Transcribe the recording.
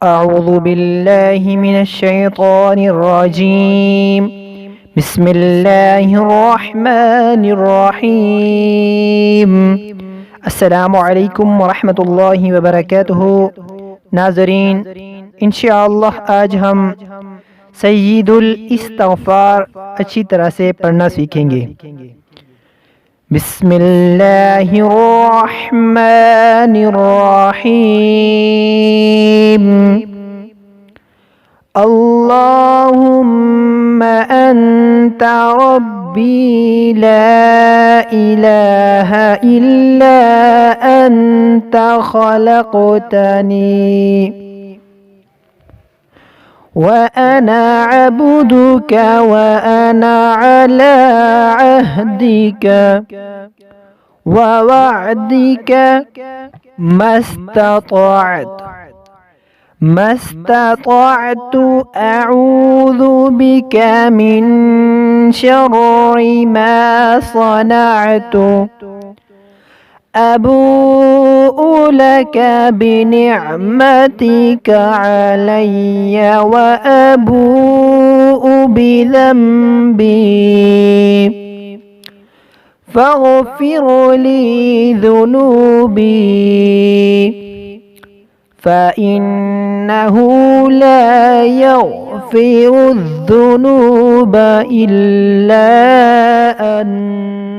أعوذ بالله من الشيطان الرجيم. بسم الله الرحمن الرحيم. السلام عليكم ورحمة الله وبركاته। नाजरीन, इंशाअल्लाह आज हम सय्यदुल इस्तिग़फ़ार अच्छी तरह से पढ़ना सीखेंगे। बिस्मिल्लाहिर्रहमानिर्रहीम। अल्लाहुम्मा अंता रब्बी ला इलाहा इल्ला अंता खलक़तनी وأنا عبدك وأنا على عهدك ووعدك ما استطعت أعوذ بك من شر ما صنعت أبوء لك بنعمتك علي وأبوء بذنبي فاغفر لي ذنوبي فإنه لا يغفر الذنوب إلا أنت